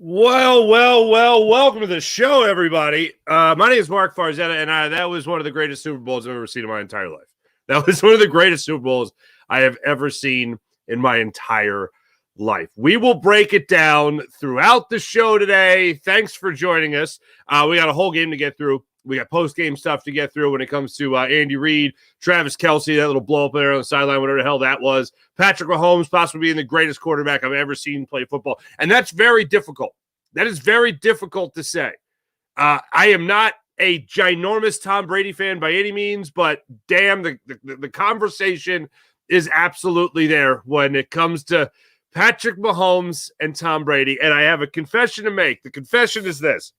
Welcome to the show, everybody. My name is Mark Farzetta, and that was one of the greatest Super Bowls I've ever seen in my entire life. That was one of the greatest Super Bowls I have ever seen in my entire life. We will break it down throughout the show today. Thanks for joining us. We got a whole game to get through. We got post-game stuff to get through when it comes to Andy Reid, Travis Kelce, that little blow-up there on the sideline, whatever the hell that was. Patrick Mahomes possibly being the greatest quarterback I've ever seen play football. And that's very difficult. That is very difficult to say. I am not a ginormous Tom Brady fan by any means, but damn, the conversation is absolutely there when it comes to Patrick Mahomes and Tom Brady. And I have a confession to make. The confession is this.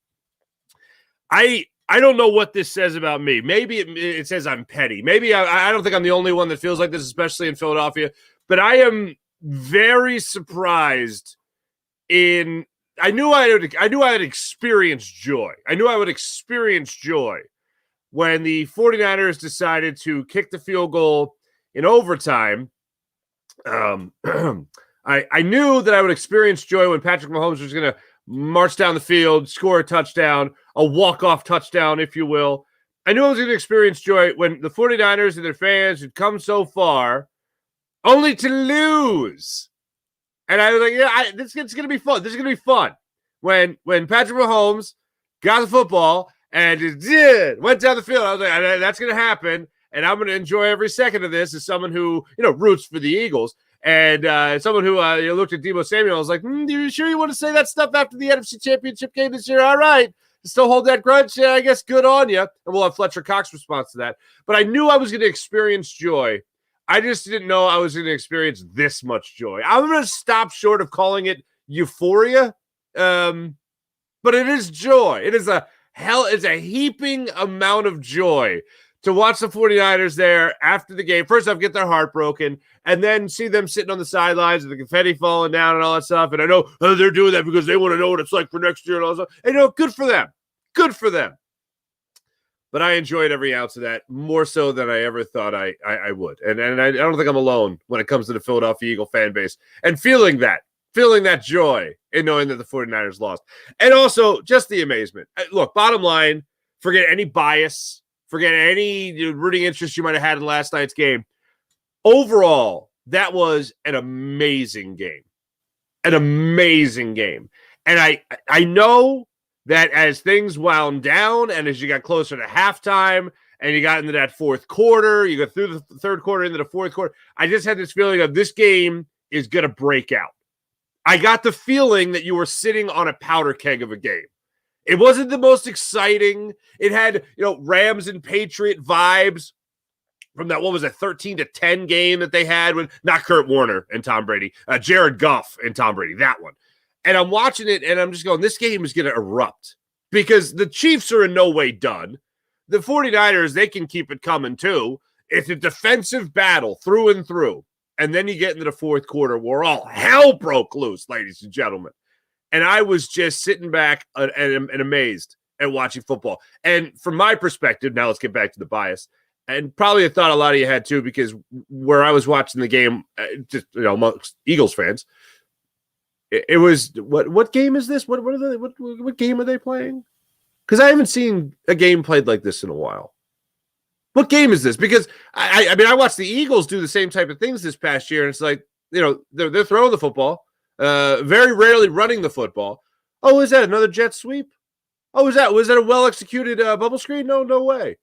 I don't know what this says about me. Maybe it says I'm petty. Maybe I don't think I'm the only one that feels like this, especially in Philadelphia. But I am very surprised in – I knew I would experience joy. I knew I would experience joy when the 49ers decided to kick the field goal in overtime. I knew that I would experience joy when Patrick Mahomes was going to march down the field, score a touchdown, a walk-off touchdown, if you will. I knew I was going to experience joy when the 49ers and their fans had come so far only to lose. And I was like, this is going to be fun. This is going to be fun. When Patrick Mahomes got the football and just went down the field, I was like, that's going to happen, and I'm going to enjoy every second of this as someone who, roots for the Eagles. And someone who looked at Deebo Samuel, I was like, you sure you want to say that stuff after the NFC Championship game this year? All right. Still hold that grudge? Yeah, I guess good on you. And we'll have Fletcher Cox's response to that. But I knew I was going to experience joy. I just didn't know I was going to experience this much joy. I'm going to stop short of calling it euphoria, but it is joy. It's a heaping amount of joy to watch the 49ers there after the game. First off, get their heart broken, and then see them sitting on the sidelines with the confetti falling down and all that stuff. And I know they're doing that because they want to know what it's like for next year and all that stuff. And, good for them. Good for them. But I enjoyed every ounce of that, more so than I ever thought I would. And I don't think I'm alone when it comes to the Philadelphia Eagle fan base and feeling that joy in knowing that the 49ers lost. And also just the amazement. Look, bottom line, forget any bias, forget any rooting interest you might have had in last night's game. Overall, that was an amazing game. An amazing game. And I know that as things wound down and as you got closer to halftime and you got into that fourth quarter, you got through the third quarter into the fourth quarter, I just had this feeling of this game is going to break out. I got the feeling that you were sitting on a powder keg of a game. It wasn't the most exciting. It had, Rams and Patriot vibes from that, 13-10 game that they had when, not Kurt Warner and Tom Brady, Jared Goff and Tom Brady, that one. And I'm watching it, and I'm just going, this game is going to erupt because the Chiefs are in no way done. The 49ers, they can keep it coming too. It's a defensive battle through and through. And then you get into the fourth quarter where all hell broke loose, ladies and gentlemen. And I was just sitting back and amazed at watching football. And from my perspective, now let's get back to the bias. And probably I thought a lot of you had too, because where I was watching the game, just amongst Eagles fans, it was what game is this? What game are they playing? Because I haven't seen a game played like this in a while. What game is this? Because I watched the Eagles do the same type of things this past year, and it's like they're throwing the football. Very rarely running the football. Oh, is that another jet sweep? Oh, was that a well-executed bubble screen? No way.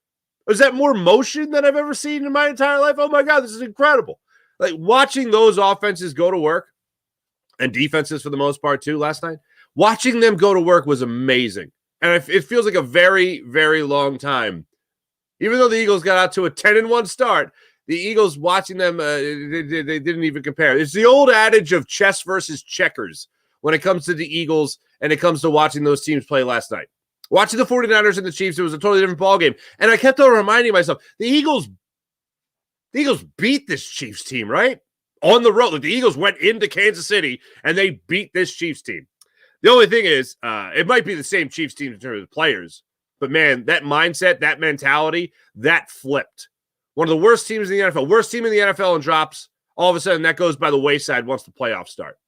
Was that more motion than I've ever seen in my entire life? Oh, my God, this is incredible. Like, watching those offenses go to work, and defenses for the most part, too, last night, watching them go to work was amazing. And it feels like a very, very long time. Even though the Eagles got out to a 10-1 start, the Eagles, watching them, they didn't even compare. It's the old adage of chess versus checkers when it comes to the Eagles and it comes to watching those teams play last night. Watching the 49ers and the Chiefs, it was a totally different ballgame. And I kept on reminding myself, the Eagles beat this Chiefs team, right? On the road. Like, the Eagles went into Kansas City and they beat this Chiefs team. The only thing is, it might be the same Chiefs team in terms of players, but man, that mindset, that mentality, that flipped. One of the worst teams in the NFL, worst team in the NFL in drops, all of a sudden that goes by the wayside once the playoffs start.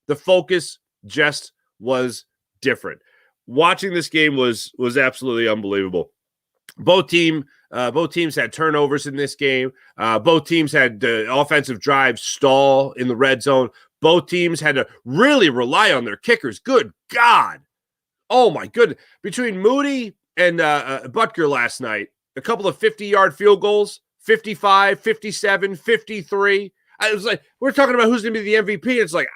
The focus just was different. Watching this game was absolutely unbelievable. Both teams had turnovers in this game. Both teams had offensive drives stall in the red zone. Both teams had to really rely on their kickers. Good God. Oh, my goodness. Between Moody and Butker last night, a couple of 50-yard field goals, 55, 57, 53. I was like, we're talking about who's going to be the MVP. And it's like,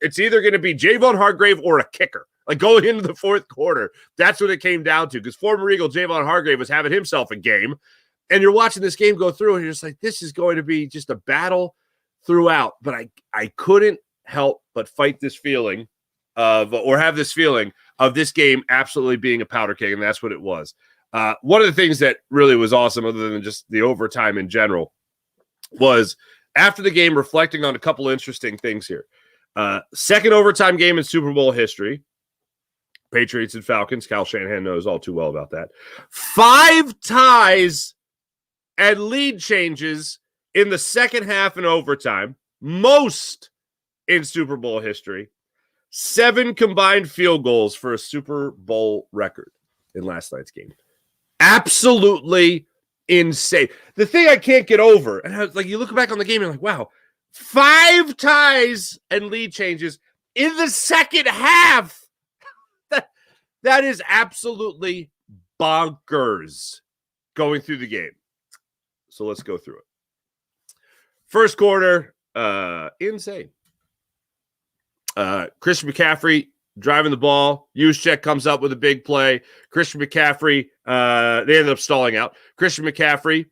it's either going to be Javon Hargrave or a kicker. Like going into the fourth quarter, that's what it came down to, because former Eagle Javon Hargrave was having himself a game. And you're watching this game go through, and you're just like, this is going to be just a battle throughout. But I couldn't help but fight this feeling have this feeling of this game absolutely being a powder keg, and that's what it was. One of the things that really was awesome, other than just the overtime in general, was after the game reflecting on a couple of interesting things here. Second overtime game in Super Bowl history. Patriots and Falcons. Kyle Shanahan knows all too well about that. 5 ties and lead changes in the second half and overtime. Most in Super Bowl history. 7 combined field goals for a Super Bowl record in last night's game. Absolutely insane. The thing I can't get over, and I was like, you look back on the game, and you're like, wow, 5 ties and lead changes in the second half. That is absolutely bonkers going through the game. So let's go through it. First quarter, insane. Christian McCaffrey driving the ball. Juszczyk comes up with a big play. Christian McCaffrey, they ended up stalling out. Christian McCaffrey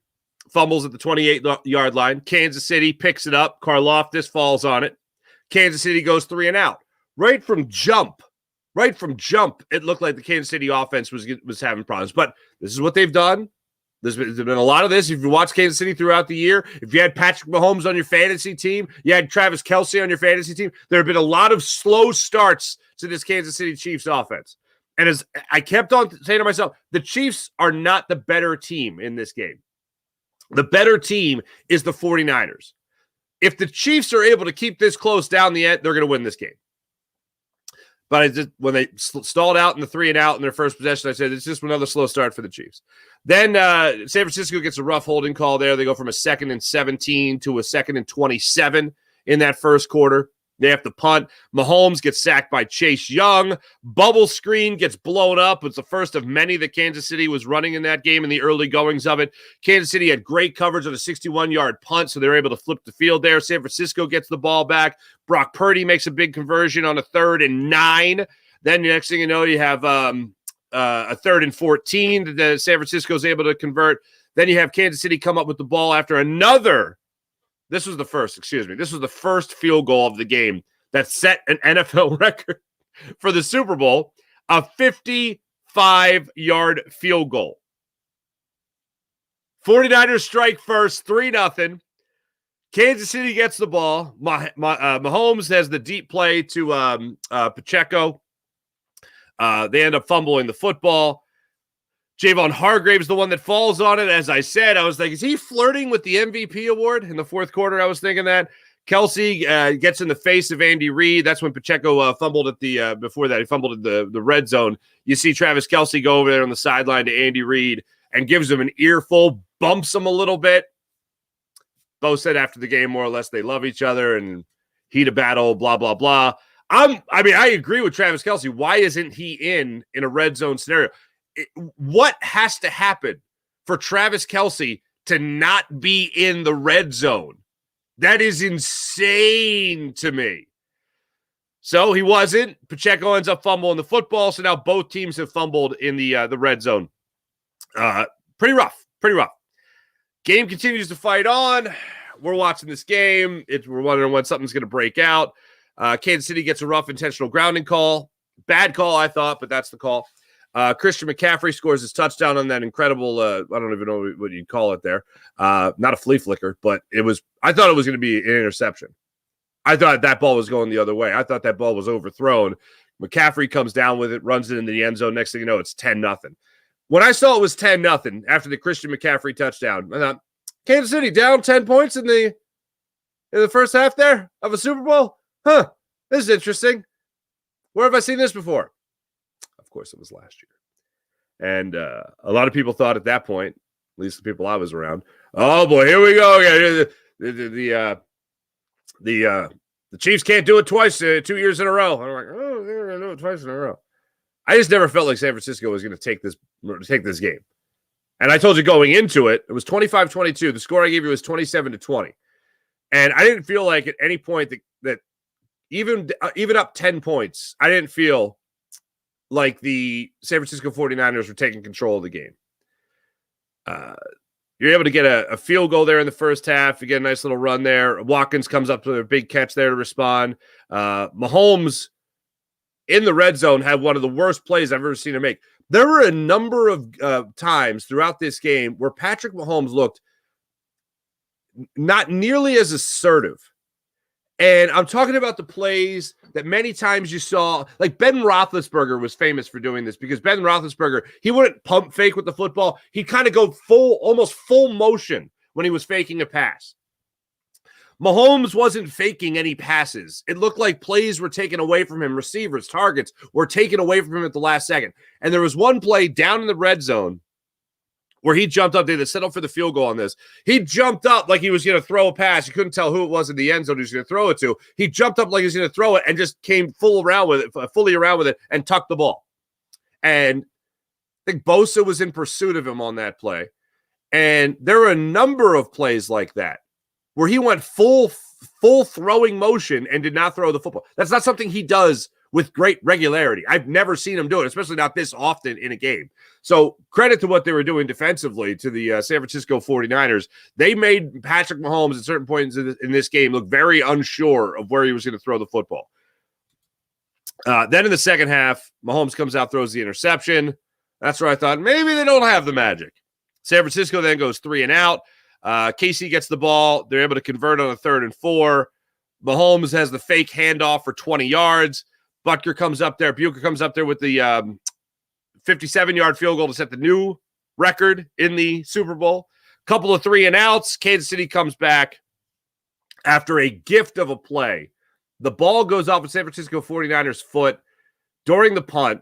fumbles at the 28-yard line. Kansas City picks it up. Karlaftis falls on it. Kansas City goes 3 and out. Right from jump, it looked like the Kansas City offense was having problems. But this is what they've done. There's been a lot of this. If you watch Kansas City throughout the year, if you had Patrick Mahomes on your fantasy team, you had Travis Kelce on your fantasy team, there have been a lot of slow starts to this Kansas City Chiefs offense. And as I kept on saying to myself, the Chiefs are not the better team in this game. The better team is the 49ers. If the Chiefs are able to keep this close down the end, they're going to win this game. But when they stalled out in the 3 and out in their first possession, I said, it's just another slow start for the Chiefs. Then San Francisco gets a rough holding call there. They go from a 2nd and 17 to a 2nd and 27 in that first quarter. They have to punt. Mahomes gets sacked by Chase Young. Bubble screen gets blown up. It's the first of many that Kansas City was running in that game in the early goings of it. Kansas City had great coverage on a 61-yard punt, so they were able to flip the field there. San Francisco gets the ball back. Brock Purdy makes a big conversion on a 3rd and 9. Then the next thing you know, you have a 3rd and 14 that San Francisco is able to convert. Then you have Kansas City come up with the ball after another. This was the first field goal of the game that set an NFL record for the Super Bowl, a 55-yard field goal. 49ers strike first, 3-0. Kansas City gets the ball. Mahomes has the deep play to Pacheco. They end up fumbling the football. Javon Hargrave's the one that falls on it. As I said, I was like, is he flirting with the MVP award in the fourth quarter? I was thinking that. Kelce gets in the face of Andy Reid. That's when Pacheco fumbled at the before that. He fumbled at the red zone. You see Travis Kelce go over there on the sideline to Andy Reid and gives him an earful, bumps him a little bit. Both said after the game, more or less, they love each other and heat of battle, blah, blah, blah. I agree with Travis Kelce. Why isn't he in a red zone scenario? What has to happen for Travis Kelce to not be in the red zone? That is insane to me. So he wasn't. Pacheco ends up fumbling the football, so now both teams have fumbled in the red zone. Pretty rough. Game continues to fight on. We're watching this game. We're wondering when something's going to break out. Kansas City gets a rough intentional grounding call. Bad call, I thought, but that's the call. Christian McCaffrey scores his touchdown on that incredible, I don't even know what you'd call it there. Not a flea flicker, but I thought it was going to be an interception. I thought that ball was going the other way. I thought that ball was overthrown. McCaffrey comes down with it, runs it into the end zone. Next thing you know, it's 10-0. When I saw it was 10-0 after the Christian McCaffrey touchdown, I thought, Kansas City down 10 points in the first half there of a Super Bowl? This is interesting. Where have I seen this before? Of course, it was last year. And a lot of people thought at that point, at least the people I was around, oh boy, here we go again. The Chiefs can't do it twice, 2 years in a row. I'm like, oh, they're going to do it twice in a row. I just never felt like San Francisco was going to take this game. And I told you going into it, it was 25-22. The score I gave you was 27-20. And I didn't feel like at any point that even up 10 points, I didn't feel like the San Francisco 49ers were taking control of the game. You're able to get a field goal there in the first half. You get a nice little run there. Watkins comes up to a big catch there to respond. Mahomes in the red zone had one of the worst plays I've ever seen him make. There were a number of times throughout this game where Patrick Mahomes looked not nearly as assertive. And I'm talking about the plays that many times you saw, like Ben Roethlisberger was famous for doing this because Ben Roethlisberger, he wouldn't pump fake with the football. He'd kind of go almost full motion when he was faking a pass. Mahomes wasn't faking any passes. It looked like plays were taken away from him. Receivers, targets were taken away from him at the last second. And there was one play down in the red zone where he jumped up. They had settled for the field goal on this. He jumped up like he was going to throw a pass. You couldn't tell who it was in the end zone he was going to throw it to. He jumped up like he was going to throw it and just came fully around with it and tucked the ball. And I think Bosa was in pursuit of him on that play. And there were a number of plays like that where he went full throwing motion and did not throw the football. That's not something he does with great regularity. I've never seen him do it, especially not this often in a game. So credit to what they were doing defensively to the San Francisco 49ers. They made Patrick Mahomes at certain points in this game look very unsure of where he was going to throw the football. Then in the second half, Mahomes comes out, throws the interception. That's where I thought maybe they don't have the magic. San Francisco then goes 3 and out. KC gets the ball. They're able to convert on a 3rd and 4. Mahomes has the fake handoff for 20 yards. Bucker comes up there. Bucher comes up there with the 57-yard field goal to set the new record in the Super Bowl. Couple of 3 and outs. Kansas City comes back after a gift of a play. The ball goes off of San Francisco 49ers' foot during the punt.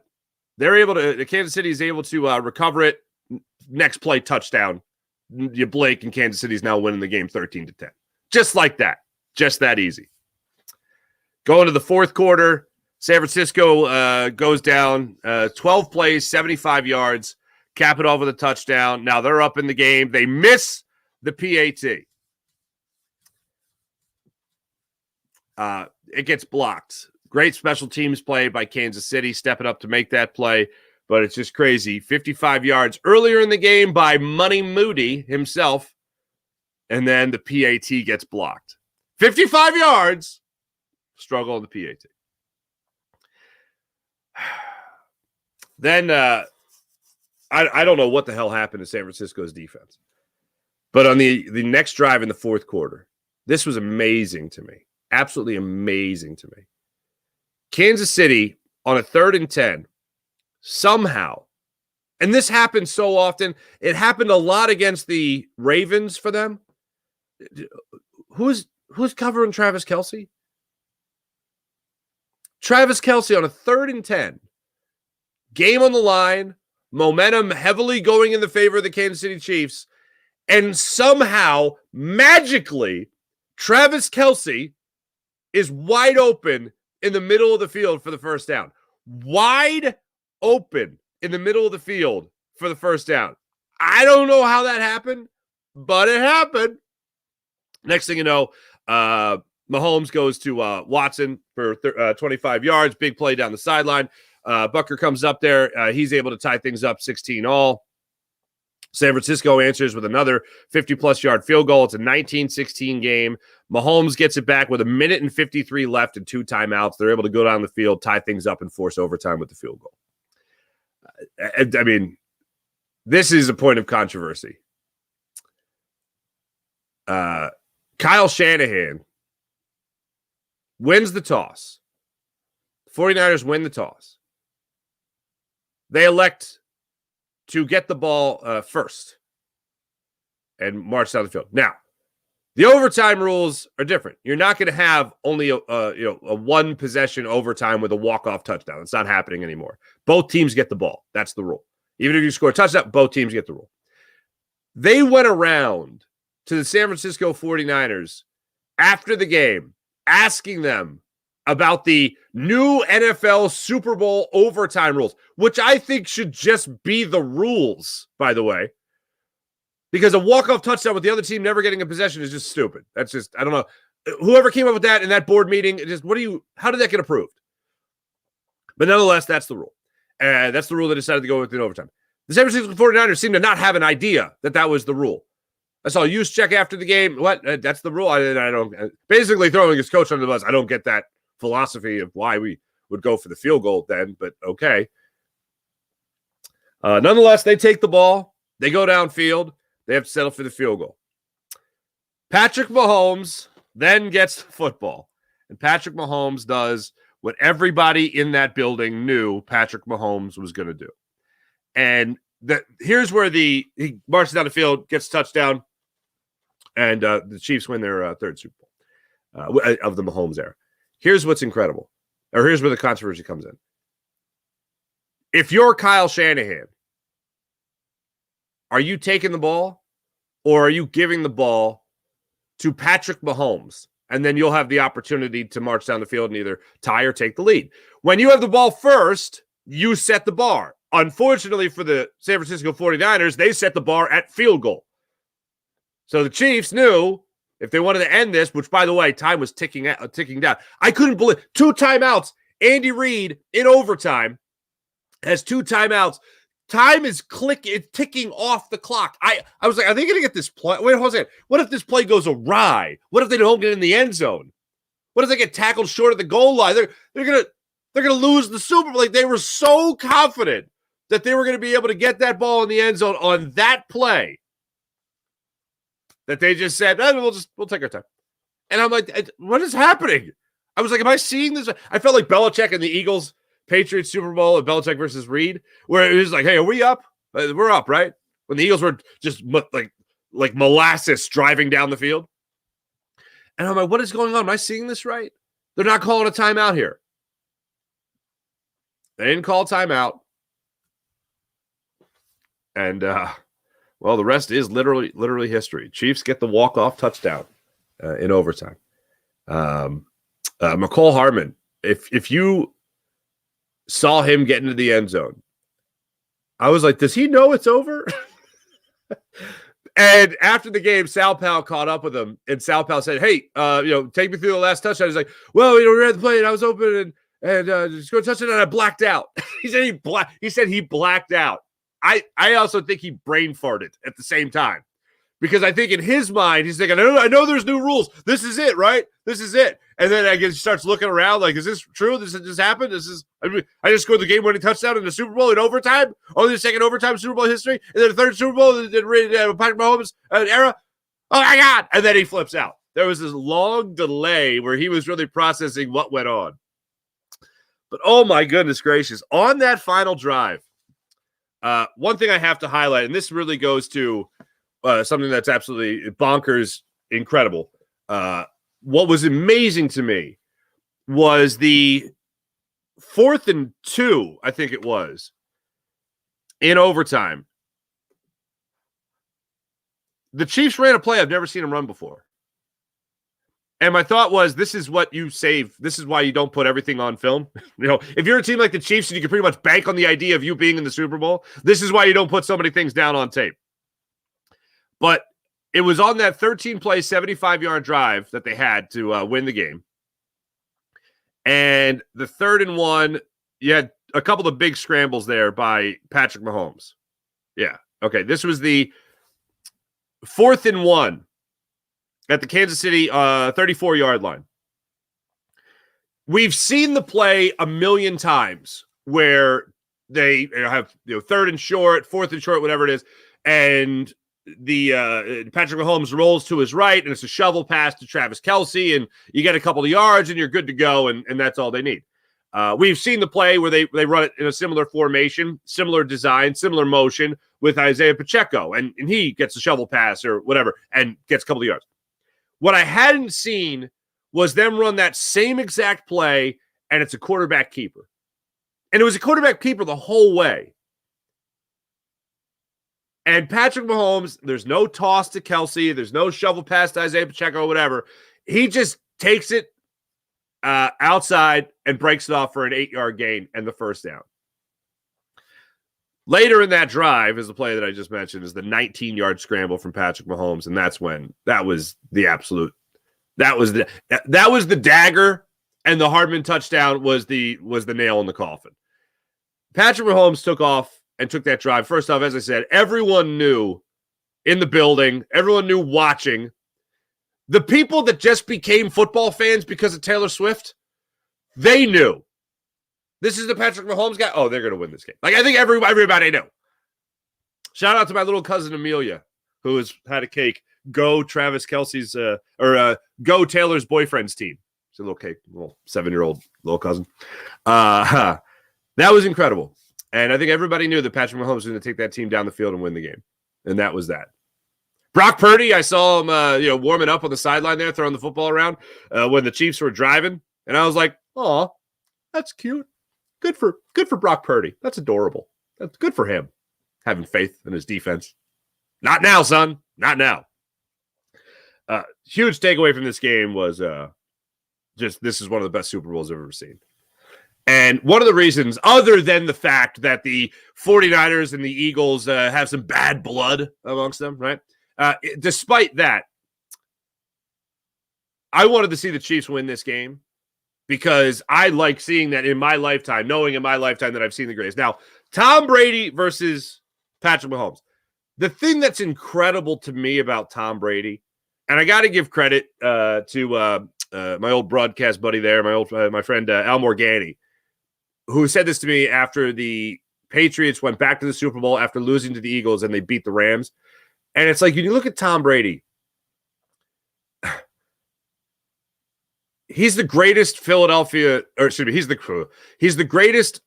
Kansas City is able to recover it. Next play, touchdown. You blink, and Kansas City's now winning the game 13-10. Just like that. Just that easy. Going to the fourth quarter, San Francisco goes down 12 plays, 75 yards, cap it off with a touchdown. Now they're up in the game. They miss the PAT. It gets blocked. Great special teams play by Kansas City, stepping up to make that play. But it's just crazy. 55 yards earlier in the game by Money Moody himself. And then the PAT gets blocked. 55 yards. Struggle on the PAT. Then I don't know what the hell happened to San Francisco's defense. But on the next drive in the fourth quarter, this was amazing to me. Absolutely amazing to me. Kansas City on a 3rd and 10. Somehow, and this happens so often, it happened a lot against the Ravens for them. Who's covering Travis Kelce? Travis Kelce on a 3rd and 10. Game on the line, momentum heavily going in the favor of the Kansas City Chiefs, and somehow, magically, Travis Kelce is wide open in the middle of the field for the first down. Wide open in the middle of the field for the first down. I don't know how that happened, but it happened. Next thing you know, Mahomes goes to Watson for 25 yards, big play down the sideline. Bucker comes up there. He's able to tie things up 16-all. San Francisco answers with another 50-plus yard field goal. It's a 19-16 game. Mahomes gets it back with 1:53 left and 2 timeouts. They're able to go down the field, tie things up, and force overtime with the field goal. I mean, this is a point of controversy. Kyle Shanahan wins the toss. 49ers win the toss. They elect to get the ball first and march down the field. Now, The overtime rules are different. You're not going to have only a one possession overtime with a walk-off touchdown. It's not happening anymore. Both teams get the ball. That's the rule. Even if you score a touchdown, both teams get the rule. They went around to the San Francisco 49ers after the game asking them about the new NFL Super Bowl overtime rules, which I think should just be the rules, by the way. Because a walk-off touchdown with the other team never getting a possession is just stupid. That's just, I don't know. Whoever came up with that in that board meeting, how did that get approved? But nonetheless, that's the rule. And that's the rule they decided to go with in overtime. The San Francisco 49ers seem to not have an idea that was the rule. I saw Juszczyk after the game. What? That's the rule? I don't. Basically throwing his coach under the bus. I don't get that philosophy of why we would go for the field goal then, but okay. Nonetheless, they take the ball. They go downfield. They have to settle for the field goal. Patrick Mahomes then gets the football. And Patrick Mahomes does what everybody in that building knew Patrick Mahomes was going to do. And here's where he marches down the field, gets a touchdown, and the Chiefs win their third Super Bowl of the Mahomes era. Here's what's incredible, or here's where the controversy comes in. If you're Kyle Shanahan, are you taking the ball, or are you giving the ball to Patrick Mahomes? And then you'll have the opportunity to march down the field and either tie or take the lead. When you have the ball first, you set the bar. Unfortunately for the San Francisco 49ers, they set the bar at field goal. So the Chiefs knew if they wanted to end this, which, by the way, time was ticking down. I couldn't believe 2 timeouts. Andy Reid in overtime has 2 timeouts. Time is ticking off the clock. I was like, are they going to get this play? Wait, hold on a second. What if this play goes awry? What if they don't get in the end zone? What if they get tackled short of the goal line? They're gonna lose the Super Bowl. Like, they were so confident that they were going to be able to get that ball in the end zone on that play that they just said, we'll take our time. And I'm like, what is happening? I was like, am I seeing this? I felt like Belichick and the Eagles Patriots Super Bowl of Belichick versus Reed, where it was like, hey, are we up? We're up, right? When the Eagles were just like molasses driving down the field. And I'm like, what is going on? Am I seeing this right? They're not calling a timeout here. They didn't call timeout. And, well, the rest is literally history. Chiefs get the walk-off touchdown in overtime. McCole Hardman, if you saw him get into the end zone, I was like, does he know it's over? And after the game, Sal Powell caught up with him, and Sal Powell said, hey, take me through the last touchdown. He's like, well, we ran the play, and I was open, and just go touchdown, and I blacked out. He said he blacked out. I also think he brain farted at the same time, because I think in his mind, he's thinking, I know there's new rules. This is it, right? This is it. And then I guess he starts looking around like, is this true? This just happened? I just scored the game-winning touchdown in the Super Bowl in overtime? Only the second overtime Super Bowl history? And then the third Super Bowl in Patrick Mahomes era? Oh, my God. And then he flips out. There was this long delay where he was really processing what went on. But, oh, my goodness gracious. On that final drive, one thing I have to highlight, and this really goes to something that's absolutely bonkers, incredible. What was amazing to me was the 4th and 2, I think it was, in overtime. The Chiefs ran a play I've never seen them run before. And my thought was, this is what you save. This is why you don't put everything on film. If you're a team like the Chiefs and you can pretty much bank on the idea of you being in the Super Bowl, this is why you don't put so many things down on tape. But it was on that 13-play, 75-yard drive that they had to win the game. And the 3rd and 1, you had a couple of big scrambles there by Patrick Mahomes. Yeah. Okay. This was the 4th and 1 at the Kansas City 34-yard line. We've seen the play a million times where they have 3rd and short, 4th and short, whatever it is, and the Patrick Mahomes rolls to his right, and it's a shovel pass to Travis Kelce, and you get a couple of yards, and you're good to go, and that's all they need. We've seen the play where they run it in a similar formation, similar design, similar motion with Isaiah Pacheco, and he gets a shovel pass or whatever and gets a couple of yards. What I hadn't seen was them run that same exact play, and it's a quarterback keeper. And it was a quarterback keeper the whole way. And Patrick Mahomes, there's no toss to Kelsey. There's no shovel pass to Isaiah Pacheco or whatever. He just takes it outside and breaks it off for an 8-yard gain and the first down. Later in that drive is the play that I just mentioned, is the 19-yard scramble from Patrick Mahomes, and that's when that was the absolute. That was the dagger, and the Hardman touchdown was the nail in the coffin. Patrick Mahomes took off and took that drive. First off, as I said, everyone knew in the building, everyone knew watching. The people that just became football fans because of Taylor Swift, they knew. This is the Patrick Mahomes guy. Oh, they're going to win this game. Like, I think everybody knew. Shout out to my little cousin Amelia, who has had a cake. Go Travis Kelce's, go Taylor's boyfriend's team. It's a little cake, little 7-year-old little cousin. That was incredible. And I think everybody knew that Patrick Mahomes was going to take that team down the field and win the game. And that was that. Brock Purdy, I saw him, warming up on the sideline there, throwing the football around when the Chiefs were driving. And I was like, oh, that's cute. Good for Brock Purdy. That's adorable. That's good for him, having faith in his defense. Not now, son. Not now. Huge takeaway from this game was just this is one of the best Super Bowls I've ever seen. And one of the reasons, other than the fact that the 49ers and the Eagles have some bad blood amongst them, right? Despite that, I wanted to see the Chiefs win this game because I like seeing that in my lifetime, knowing in my lifetime that I've seen the greatest. Now, Tom Brady versus Patrick Mahomes. The thing that's incredible to me about Tom Brady, and I got to give credit to my old broadcast buddy there, my friend Al Morgani, who said this to me after the Patriots went back to the Super Bowl after losing to the Eagles and they beat the Rams. And it's like, when you look at Tom Brady, he's the greatest he's the greatest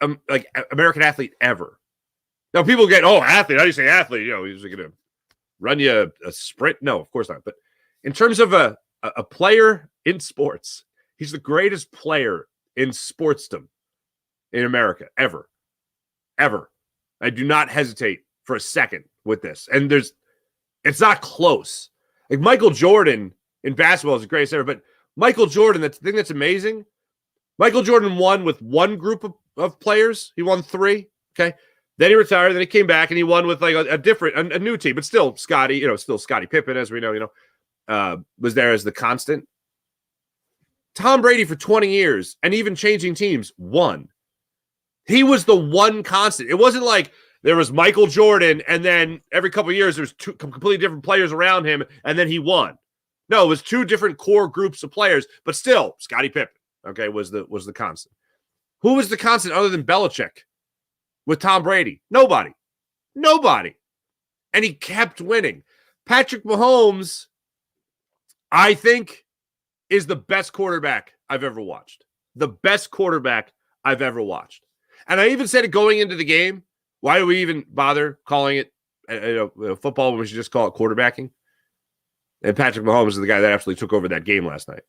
American athlete ever. Now people get, athlete. How do you say athlete? He's going to run you a sprint. No, of course not. But in terms of a player in sports, he's the greatest player in sportsdom in America ever. I do not hesitate for a second with this. And it's not close. Like Michael Jordan in basketball is the greatest ever, but Michael Jordan, the thing that's amazing, Michael Jordan won with one group of players. He won 3. Okay. Then he retired. Then he came back and he won with like a new team, but still Scottie, still Scottie Pippen, as we know, was there as the constant. Tom Brady for 20 years and even changing teams won. He was the one constant. It wasn't like there was Michael Jordan and then every couple of years there's 2 completely different players around him and then he won. No, it was 2 different core groups of players, but still Scottie Pippen, okay, was the constant. Who was the constant other than Belichick with Tom Brady? Nobody. And he kept winning. Patrick Mahomes, I think, is the best quarterback I've ever watched. The best quarterback I've ever watched. And I even said it going into the game. Why do we even bother calling it football when we should just call it quarterbacking? And Patrick Mahomes is the guy that absolutely took over that game last night.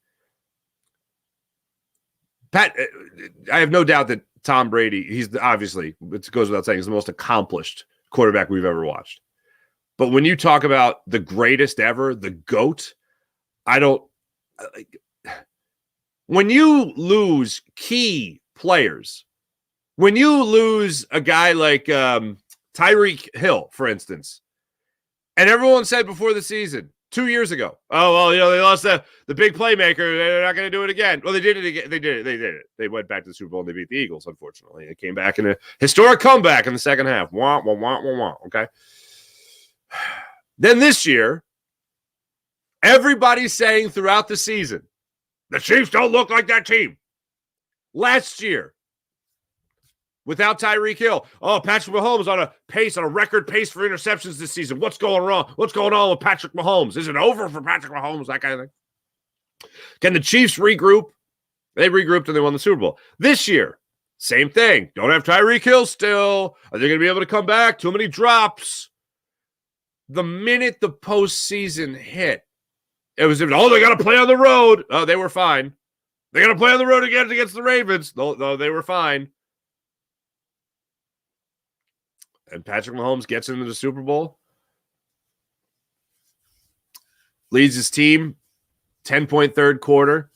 I have no doubt that Tom Brady, he's obviously, it goes without saying, he's the most accomplished quarterback we've ever watched. But when you talk about the greatest ever, the GOAT, when you lose key players, when you lose a guy like Tyreek Hill, for instance, and everyone said before the season, 2 years ago, they lost the big playmaker. They're not going to do it again. Well, they did it again. They did it. They went back to the Super Bowl and they beat the Eagles, unfortunately. They came back in a historic comeback in the second half. Wah, wah, wah, wah, wah. Okay. Then this year, everybody's saying throughout the season, the Chiefs don't look like that team. Last year, without Tyreek Hill, Patrick Mahomes on a record pace for interceptions this season. What's going wrong? What's going on with Patrick Mahomes? Is it over for Patrick Mahomes? That kind of thing. Can the Chiefs regroup? They regrouped and they won the Super Bowl. This year, same thing. Don't have Tyreek Hill still. Are they going to be able to come back? Too many drops. The minute the postseason hit, It was, they got to play on the road. Oh, they were fine. They got to play on the road again against the Ravens. No, they were fine. And Patrick Mahomes gets into the Super Bowl, leads his team, 10-point third quarter,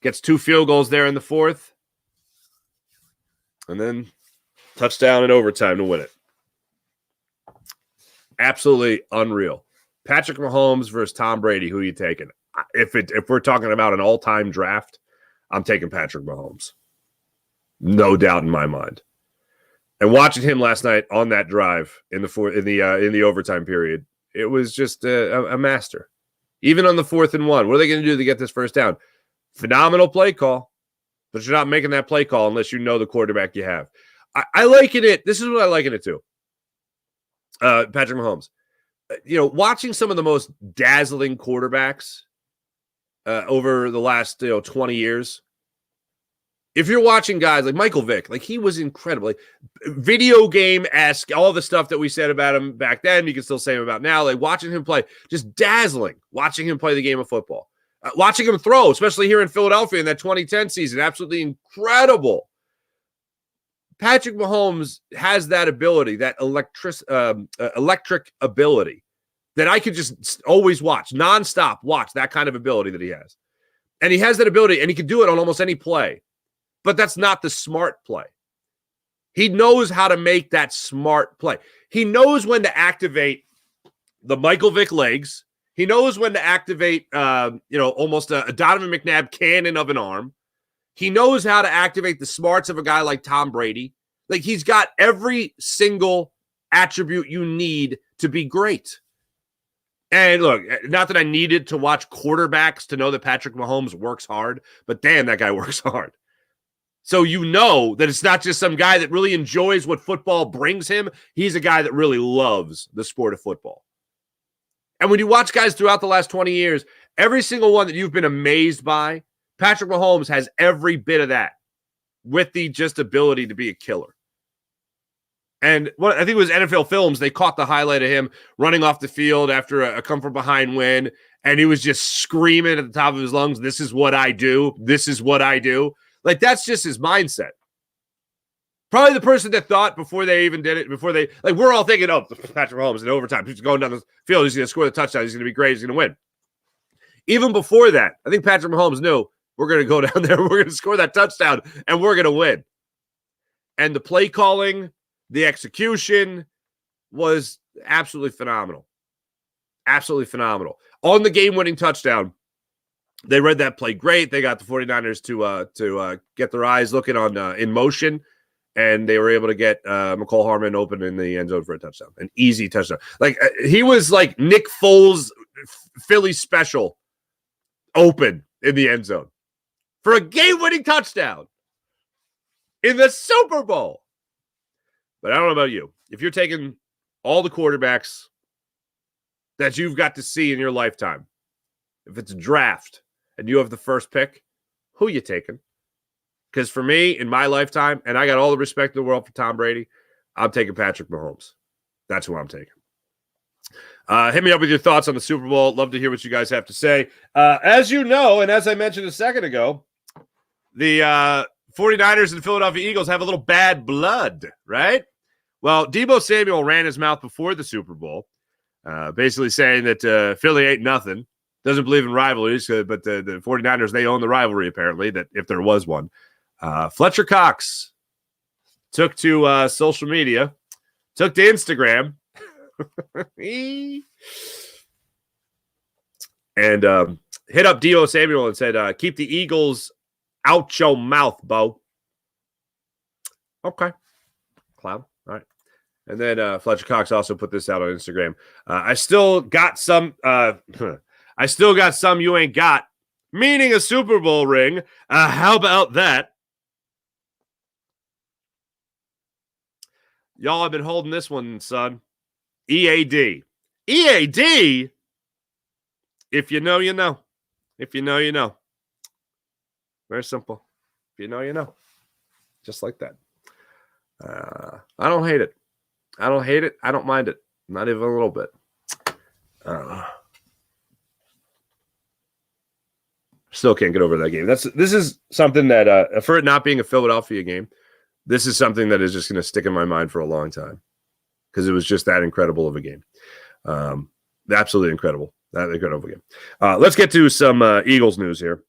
gets 2 field goals there in the fourth, and then touchdown in overtime to win it. Absolutely unreal. Patrick Mahomes versus Tom Brady. Who are you taking? If we're talking about an all-time draft, I'm taking Patrick Mahomes. No doubt in my mind. And watching him last night on that drive in the overtime period, it was just a master. Even on the 4th and 1, what are they going to do to get this first down? Phenomenal play call, but you're not making that play call unless you know the quarterback you have. I liken it. This is what I liken it to. Patrick Mahomes. Watching some of the most dazzling quarterbacks over the last 20 years. If you're watching guys like Michael Vick, like he was incredible, like video game-esque, all the stuff that we said about him back then, you can still say him about now. Like watching him play, just dazzling. Watching him play the game of football, watching him throw, especially here in Philadelphia in that 2010 season, absolutely incredible. Patrick Mahomes has that ability, that electric ability that I could just always watch, nonstop watch, that kind of ability that he has. And he has that ability, and he can do it on almost any play. But that's not the smart play. He knows how to make that smart play. He knows when to activate the Michael Vick legs. He knows when to activate, almost a Donovan McNabb cannon of an arm. He knows how to activate the smarts of a guy like Tom Brady. Like he's got every single attribute you need to be great. And look, not that I needed to watch quarterbacks to know that Patrick Mahomes works hard, but damn, that guy works hard. So you know that it's not just some guy that really enjoys what football brings him. He's a guy that really loves the sport of football. And when you watch guys throughout the last 20 years, every single one that you've been amazed by, Patrick Mahomes has every bit of that with the just ability to be a killer. And I think it was NFL Films, they caught the highlight of him running off the field after a come-from-behind win, and he was just screaming at the top of his lungs, "This is what I do. This is what I do." Like, that's just his mindset. Probably the person that thought before they even did it, we're all thinking, oh, Patrick Mahomes in overtime, he's going down the field, he's going to score the touchdown, he's going to be great, he's going to win. Even before that, I think Patrick Mahomes knew we're going to go down there, we're going to score that touchdown, and we're going to win. And the play calling, the execution was absolutely phenomenal. Absolutely phenomenal. On the game-winning touchdown, they read that play great. They got the 49ers to get their eyes looking on in motion, and they were able to get McCall Harmon open in the end zone for a touchdown, an easy touchdown. Like he was like Nick Foles' Philly special open in the end zone for a game-winning touchdown in the Super Bowl. But I don't know about you. If you're taking all the quarterbacks that you've got to see in your lifetime, if it's a draft and you have the first pick, who you taking? Because for me, in my lifetime, and I got all the respect in the world for Tom Brady, I'm taking Patrick Mahomes. That's who I'm taking. Hit me up with your thoughts on the Super Bowl. Love to hear what you guys have to say. As you know, and as I mentioned a second ago, the 49ers and Philadelphia Eagles have a little bad blood, right? Well, Deebo Samuel ran his mouth before the Super Bowl, basically saying that Philly ain't nothing. Doesn't believe in rivalries, but the 49ers, they own the rivalry, apparently, that if there was one. Fletcher Cox took to social media, took to Instagram, and hit up Deebo Samuel and said, keep the Eagles out your mouth, Bo. Okay. Clown. All right. And then Fletcher Cox also put this out on Instagram. I still got some you ain't got, meaning a Super Bowl ring. How about that? Y'all have been holding this one, son. EAD. EAD? If you know, you know. If you know, you know. Very simple. If you know, you know. Just like that. I don't hate it. I don't hate it. I don't mind it. Not even a little bit. Still can't get over that game. This is something that, for it not being a Philadelphia game, this is something that is just going to stick in my mind for a long time because it was just that incredible of a game. Absolutely incredible. That incredible game. Let's get to some Eagles news here.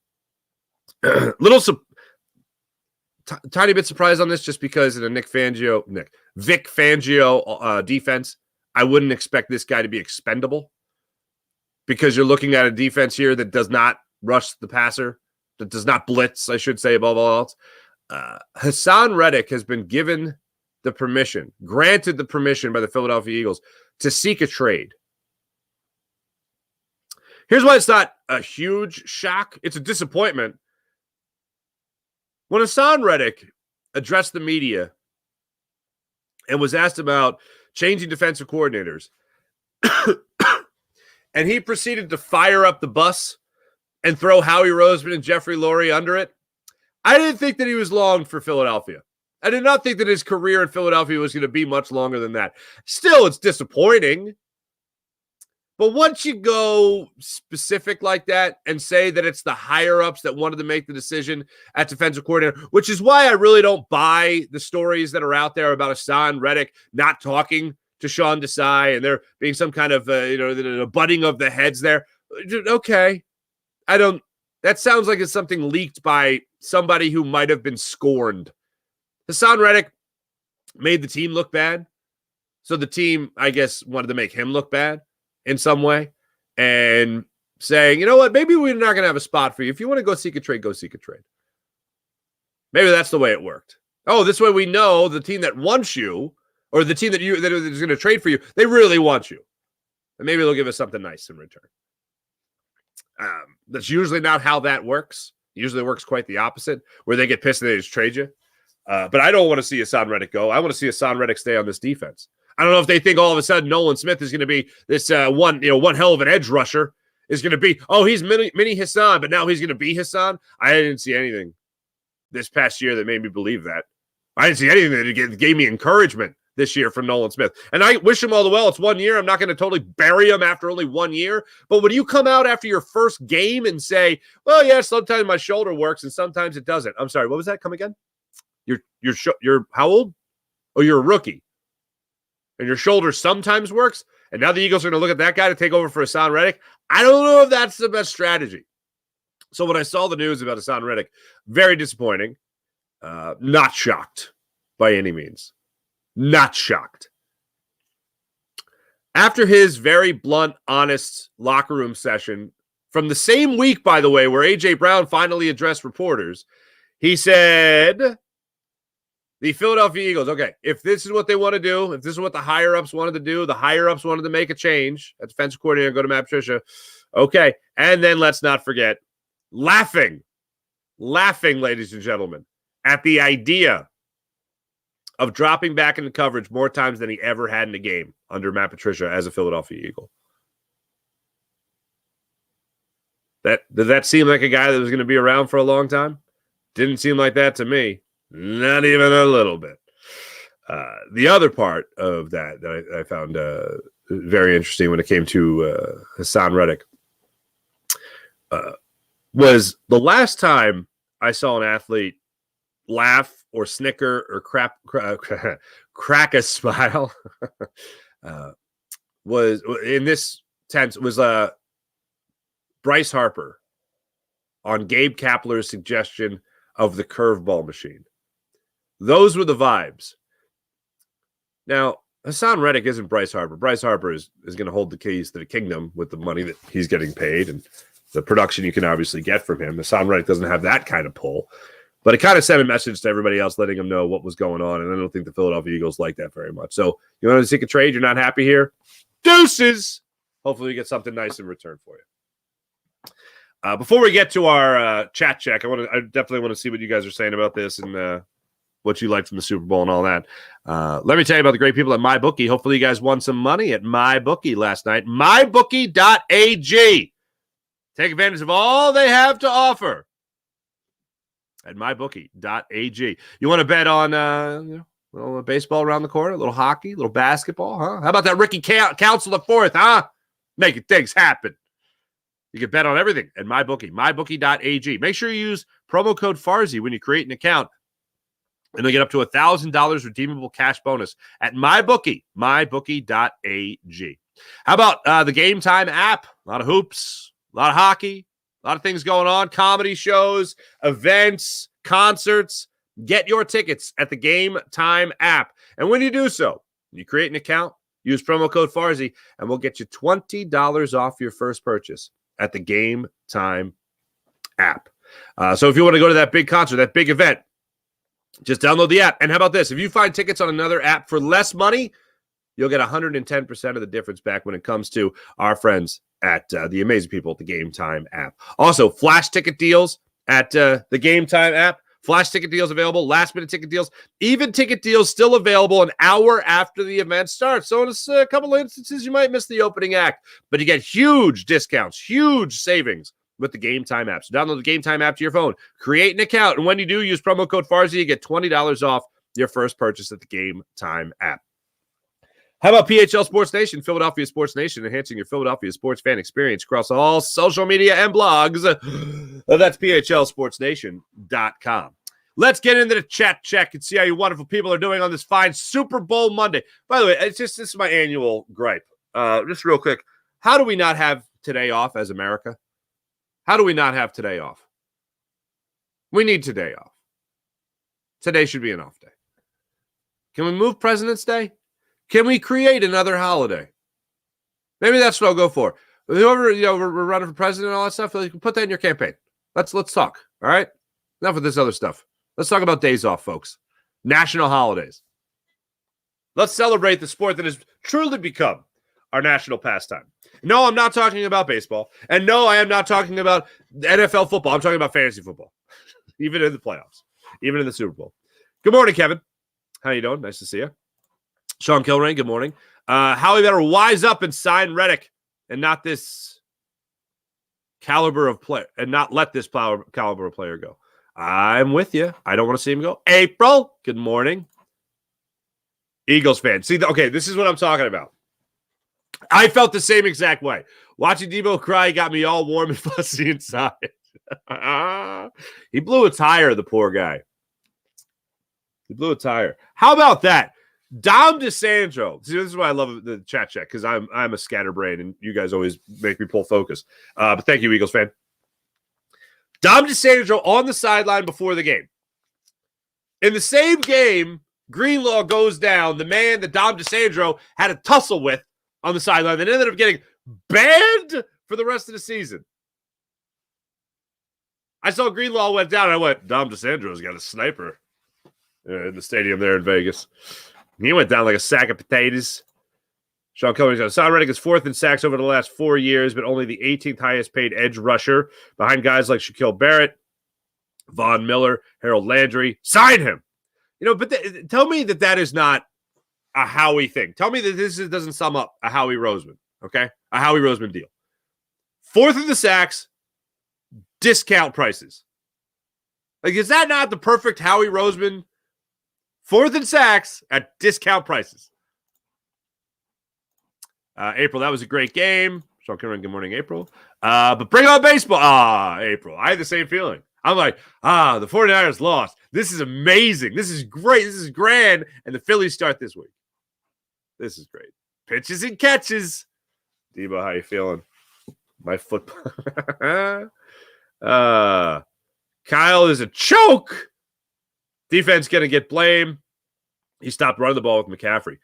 Tiny bit surprised on this just because in a Vic Fangio defense, I wouldn't expect this guy to be expendable because you're looking at a defense here that does not rush the passer, that does not blitz, I should say, above all else. Hassan Reddick has been granted the permission by the Philadelphia Eagles to seek a trade. Here's why it's not a huge shock. It's a disappointment. When Hassan Reddick addressed the media and was asked about changing defensive coordinators, and he proceeded to fire up the bus and throw Howie Roseman and Jeffrey Lurie under it, I didn't think that he was long for Philadelphia. I did not think that his career in Philadelphia was going to be much longer than that. Still, it's disappointing. But once you go specific like that and say that it's the higher-ups that wanted to make the decision at defensive coordinator, which is why I really don't buy the stories that are out there about Hassan Reddick not talking to Sean Desai and there being some kind of, the butting of the heads there. Okay. That sounds like it's something leaked by somebody who might have been scorned. Hassan Reddick made the team look bad. So the team, I guess, wanted to make him look bad in some way and saying, you know what, maybe we're not going to have a spot for you. If you want to go seek a trade, go seek a trade. Maybe that's the way it worked. Oh, this way we know the team that wants you or the team that is going to trade for you, they really want you. And maybe they'll give us something nice in return. That's usually not how that works. Usually it works quite the opposite, where they get pissed and they just trade you. But I don't want to see Hassan Reddick go. I want to see Hassan Reddick stay on this defense. I don't know if they think all of a sudden Nolan Smith is going to be this one hell of an edge rusher is going to be, he's mini Hassan, but now he's going to be Hassan. I didn't see anything this past year that made me believe that. I didn't see anything that gave me encouragement this year from Nolan Smith. And I wish him all the well. It's 1 year. I'm not going to totally bury him after only 1 year. But when you come out after your first game and say, well, yeah, sometimes my shoulder works and sometimes it doesn't. I'm sorry, what was that? Come again? You're how old? Oh, you're a rookie. And your shoulder sometimes works. And now the Eagles are going to look at that guy to take over for Hassan Reddick. I don't know if that's the best strategy. So when I saw the news about Hassan Reddick, very disappointing. Not shocked by any means. Not shocked. After his very blunt, honest locker room session from the same week, by the way, where A.J. Brown finally addressed reporters, he said, the Philadelphia Eagles, okay, if this is what they want to do, if this is what the higher-ups wanted to do, the higher-ups wanted to make a change at defensive coordinator, go to Matt Patricia, okay. And then let's not forget, laughing, ladies and gentlemen, at the idea of dropping back into coverage more times than he ever had in a game under Matt Patricia as a Philadelphia Eagle. Did that seem like a guy that was going to be around for a long time? Didn't seem like that to me. Not even a little bit. The other part of that I found very interesting when it came to Hassan Reddick was the last time I saw an athlete laugh or snicker or crack a smile was in this tense was Bryce Harper on Gabe Kapler's suggestion of the curveball machine. Those were the vibes. Now, Hassan Reddick isn't Bryce Harper. Bryce Harper is going to hold the keys to the kingdom with the money that he's getting paid and the production you can obviously get from him. Hassan Reddick doesn't have that kind of pull. But it kind of sent a message to everybody else, letting them know what was going on. And I don't think the Philadelphia Eagles like that very much. So you want to seek a trade? You're not happy here? Deuces! Hopefully we get something nice in return for you. Before we get to our chat check, I definitely want to see what you guys are saying about this and what you liked from the Super Bowl and all that. Let me tell you about the great people at MyBookie. Hopefully you guys won some money at MyBookie last night. MyBookie.ag. Take advantage of all they have to offer at mybookie.ag. You want to bet on a little baseball around the corner, a little hockey, a little basketball, huh? How about that Ricky Council IV, huh? Making things happen. You can bet on everything at MyBookie, mybookie.ag. Make sure you use promo code Farzi when you create an account, and you'll get up to $1,000 redeemable cash bonus at MyBookie, mybookie.ag. How about the Game Time app? A lot of hoops, a lot of hockey, a lot of things going on, comedy shows, events, concerts. Get your tickets at the Game Time app. And when you do so, you create an account, use promo code Farzi, and we'll get you $20 off your first purchase at the Game Time app. So if you want to go to that big concert, that big event, just download the app. And how about this? If you find tickets on another app for less money, you'll get 110% of the difference back when it comes to our friends at the amazing people at the Game Time app. Also, flash ticket deals at the Game Time app. Flash ticket deals available, last-minute ticket deals, even ticket deals still available an hour after the event starts. So in a couple of instances, you might miss the opening act, but you get huge discounts, huge savings with the Game Time app. So download the Game Time app to your phone, create an account, and when you do, use promo code Farzi, you get $20 off your first purchase at the Game Time app. How about PHL Sports Nation, Philadelphia Sports Nation, enhancing your Philadelphia sports fan experience across all social media and blogs? That's PHLSportsNation.com. Let's get into the chat check and see how you wonderful people are doing on this fine Super Bowl Monday. By the way, this is my annual gripe. Just real quick, how do we not have today off as America? How do we not have today off? We need today off. Today should be an off day. Can we move President's Day? Can we create another holiday? Maybe that's what I'll go for. Whoever, we're running for president and all that stuff, you can put that in your campaign. Let's talk, all right? Enough of this other stuff. Let's talk about days off, folks. National holidays. Let's celebrate the sport that has truly become our national pastime. No, I'm not talking about baseball. And no, I am not talking about NFL football. I'm talking about fantasy football, even in the playoffs, even in the Super Bowl. Good morning, Kevin. How you doing? Nice to see you. Sean Kilrain, good morning. Howie better wise up and sign Reddick and not this caliber of player and not let this caliber of player go. I'm with you. I don't want to see him go. April, good morning. Eagles fan. See, okay, this is what I'm talking about. I felt the same exact way. Watching Debo cry got me all warm and fuzzy inside. He blew a tire, the poor guy. He blew a tire. How about that? Dom DeSandro. See, this is why I love the chat check, because I'm a scatterbrain, and you guys always make me pull focus. But thank you, Eagles fan. Dom DeSandro on the sideline before the game. In the same game, Greenlaw goes down. The man that Dom DeSandro had a tussle with on the sideline that ended up getting banned for the rest of the season. I saw Greenlaw went down, and I went, Dom DeSandro's got a sniper in the stadium there in Vegas. He went down like a sack of potatoes. Sean Kelly's got Son Reddick is fourth in sacks over the last 4 years, but only the 18th highest paid edge rusher behind guys like Shaquille Barrett, Von Miller, Harold Landry. Sign him. But tell me that is not a Howie thing. Tell me that this doesn't sum up a Howie Roseman, okay? A Howie Roseman deal. Fourth in the sacks, discount prices. Like, is that not the perfect Howie Roseman? Fourth in sacks at discount prices. April, that was a great game. Sean Cameron, good morning, April. But bring on baseball. April. I had the same feeling. I'm like, the 49ers lost. This is amazing. This is great. This is grand. And the Phillies start this week. This is great. Pitches and catches. Debo, how you feeling? My football. Kyle is a choke. Defense going to get blamed. He stopped running the ball with McCaffrey.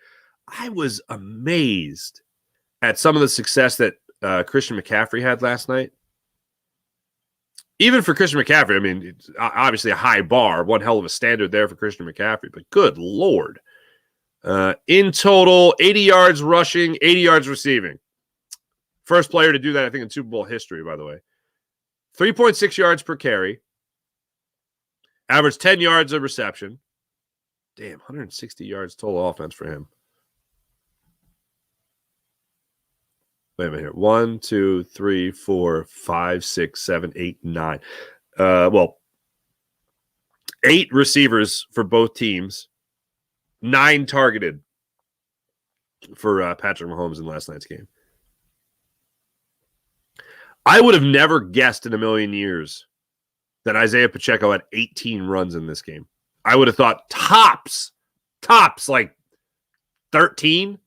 I was amazed at some of the success that Christian McCaffrey had last night. Even for Christian McCaffrey, I mean, it's obviously a high bar, one hell of a standard there for Christian McCaffrey, but good Lord. In total, 80 yards rushing, 80 yards receiving. First player to do that, I think, in Super Bowl history, by the way. 3.6 yards per carry. Average 10 yards of reception. Damn, 160 yards total offense for him. Wait a minute here. 1, 2, 3, 4, 5, 6, 7, 8, 9. 8 receivers for both teams. 9 targeted for Patrick Mahomes in last night's game. I would have never guessed in a million years that Isaiah Pacheco had 18 runs in this game. I would have thought tops like 13.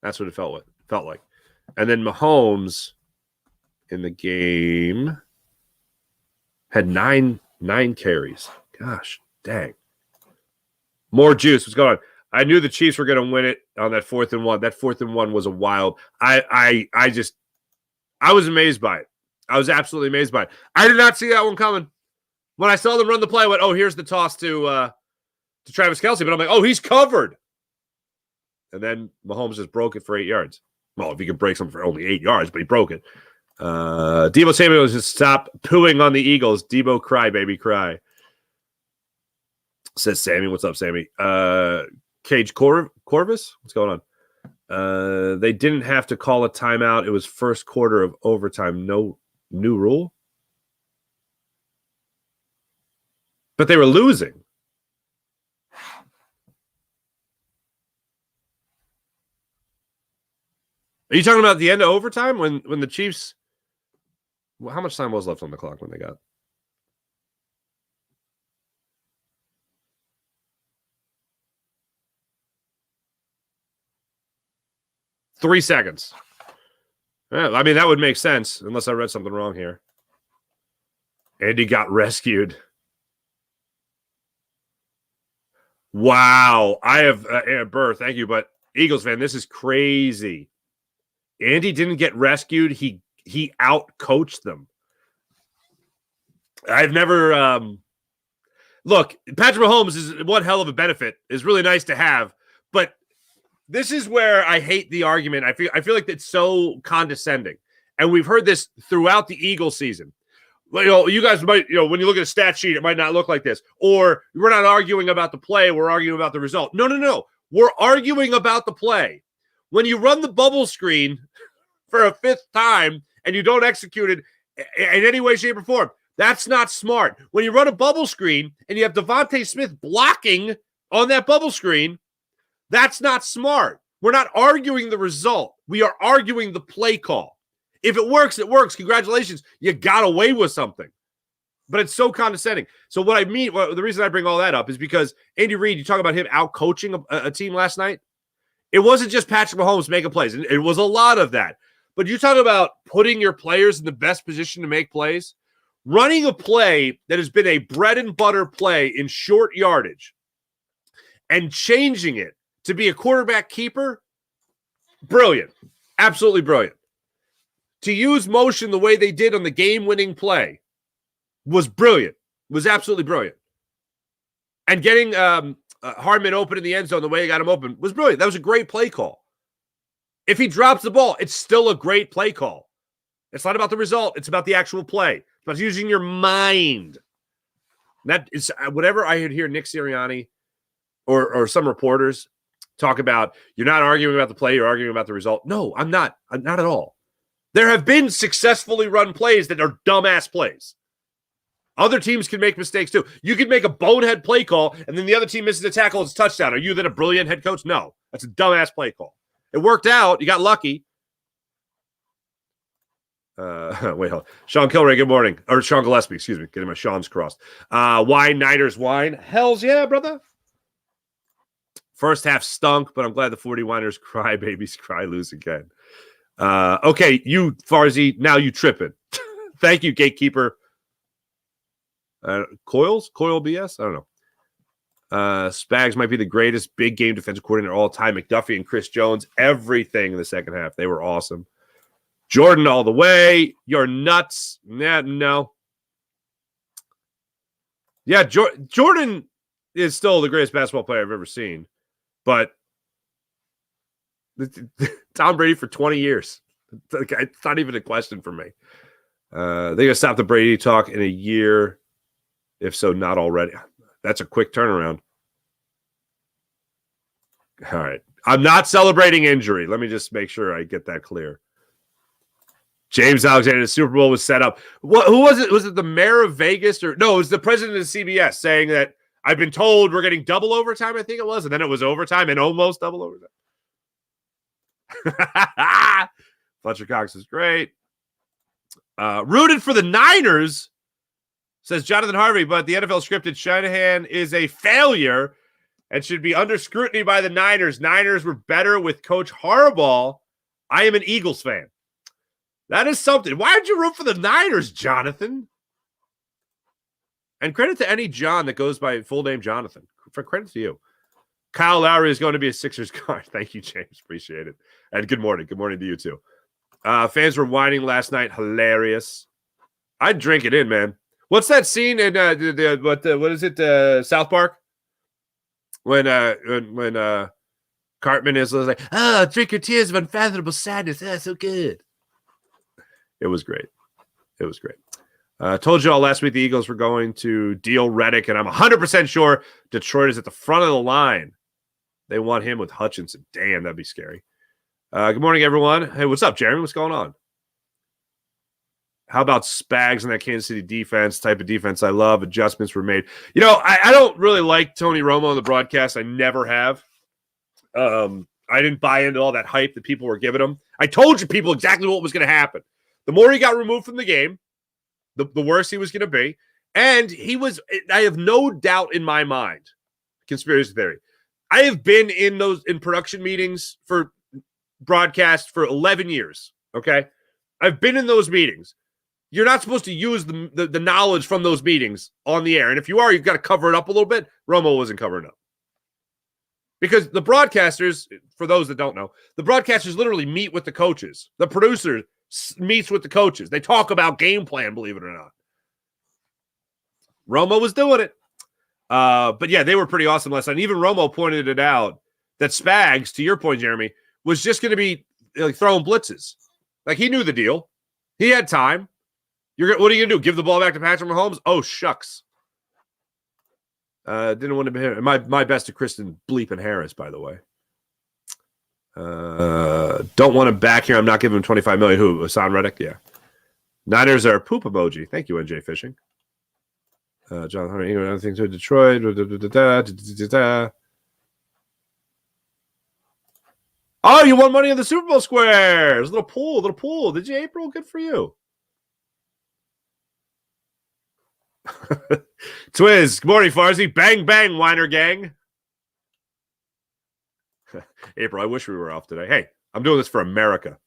That's what it felt like. And then Mahomes in the game had nine carries. Gosh, dang. More juice. What's going on? I knew the Chiefs were going to win it on that 4th and 1. That 4th and 1 was a wild. I was amazed by it. I was absolutely amazed by it. I did not see that one coming. When I saw them run the play, I went, oh, here's the toss to Travis Kelce. But I'm like, oh, he's covered. And then Mahomes just broke it for 8 yards. Well, if he could break something for only 8 yards, but he broke it. Debo Samuel just stop pooing on the Eagles. Debo, cry, baby, cry. Says Sammy. What's up, Sammy? Cage Corvus? What's going on? They didn't have to call a timeout. It was first quarter of overtime. No new rule. But they were losing. Are you talking about the end of overtime when the Chiefs? Well, how much time was left on the clock when they got? Three seconds. Yeah, I mean, that would make sense unless I read something wrong here. Andy got rescued. Wow. I have Burr, thank you, but Eagles fan, this is crazy. Andy didn't get rescued. He out-coached them. I've never look, Patrick Mahomes is one hell of a benefit. It's really nice to have, but this is where I hate the argument. I feel like it's so condescending. And we've heard this throughout the Eagles season. You guys might, when you look at a stat sheet, it might not look like this. Or we're not arguing about the play, we're arguing about the result. No. We're arguing about the play. When you run the bubble screen for a 5th time and you don't execute it in any way, shape, or form, that's not smart. When you run a bubble screen and you have Devontae Smith blocking on that bubble screen, that's not smart. We're not arguing the result. We are arguing the play call. If it works, it works. Congratulations. You got away with something. But it's so condescending. So what I mean, the reason I bring all that up is because Andy Reid, you talk about him out-coaching a team last night. It wasn't just Patrick Mahomes making plays. It was a lot of that. But you talk about putting your players in the best position to make plays. Running a play that has been a bread and butter play in short yardage and changing it to be a quarterback keeper, brilliant. Absolutely brilliant. To use motion the way they did on the game-winning play was brilliant. Was absolutely brilliant. And getting Hardman open in the end zone the way he got him open was brilliant. That was a great play call. If he drops the ball, it's still a great play call. It's not about the result. It's about the actual play. It's about using your mind. That is whatever I hear Nick Sirianni or some reporters talk about. You're not arguing about the play. You're arguing about the result. No, I'm not. I'm not at all. There have been successfully run plays that are dumbass plays. Other teams can make mistakes too. You could make a bonehead play call, and then the other team misses a tackle. It's a touchdown. Are you then a brilliant head coach? No. That's a dumbass play call. It worked out. You got lucky. Wait, hold on. Sean Kilray, good morning. Or Sean Gillespie, excuse me. Getting my Sean's crossed. Wine, Niners, wine. Hells yeah, brother. First half stunk, but I'm glad the 49ers cry babies cry lose again. Okay, you, Farzi, now you tripping. Thank you, gatekeeper. Coil BS? I don't know. Spags might be the greatest big game defensive coordinator all time. McDuffie and Chris Jones, everything in the second half. They were awesome. Jordan all the way. You're nuts. Nah, no. Yeah, Jordan is still the greatest basketball player I've ever seen. But Tom Brady for 20 years. It's not even a question for me. They're going to stop the Brady talk in a year. If so, not already. That's a quick turnaround. All right. I'm not celebrating injury. Let me just make sure I get that clear. James Alexander, the Super Bowl was set up. Who was it? Was it the mayor of Vegas? No, it was the president of CBS saying that I've been told we're getting double overtime, I think it was. And then it was overtime and almost double overtime. Fletcher Cox is great. Rooted for the Niners, says Jonathan Harvey, but the NFL scripted Shanahan is a failure and should be under scrutiny by the Niners. Niners were better with Coach Harbaugh. I am an Eagles fan. That is something. Why did you root for the Niners, Jonathan? And credit to any John that goes by full name Jonathan. For credit to you. Kyle Lowry is going to be a Sixers guard. Thank you, James. Appreciate it. And good morning. Good morning to you, too. Fans were whining last night. Hilarious. I'd drink it in, man. What's that scene in what is it? South Park? When Cartman is like, drink your tears of unfathomable sadness. So good. It was great. It was great. Told you all last week the Eagles were going to deal Reddick, and I'm 100% sure Detroit is at the front of the line. They want him with Hutchinson. Damn, that'd be scary. Good morning, everyone. Hey, what's up, Jeremy? What's going on? How about Spags in that Kansas City defense, type of defense I love? Adjustments were made. You know, I don't really like Tony Romo on the broadcast. I never have. I didn't buy into all that hype that people were giving him. I told you people exactly what was going to happen. The more he got removed from the game, the worse he was going to be. And I have no doubt in my mind, conspiracy theory, I have been in production meetings for broadcast for 11 years, okay? I've been in those meetings. You're not supposed to use the knowledge from those meetings on the air. And if you are, you've got to cover it up a little bit. Romo wasn't covering up. Because the broadcasters, for those that don't know, the broadcasters literally meet with the coaches. The producer meets with the coaches. They talk about game plan, believe it or not. Romo was doing it. But yeah, they were pretty awesome last night. And even Romo pointed it out that Spags, to your point, Jeremy, was just going to be like throwing blitzes. Like he knew the deal. He had time. What are you going to do? Give the ball back to Patrick Mahomes? Oh, shucks. Didn't want to be here. My best to Kristen Bleepin Harris, by the way. Don't want him back here. I'm not giving him $25 million. Who? Hassan Reddick? Yeah. Niners are a poop emoji. Thank you, NJ Fishing. John Hunter, other things to Detroit. Oh, you won money in the Super Bowl squares. Little pool. Did you, April? Good for you. Twiz, good morning, Farzi. Bang, bang, Weiner gang. April, I wish we were off today. Hey, I'm doing this for America.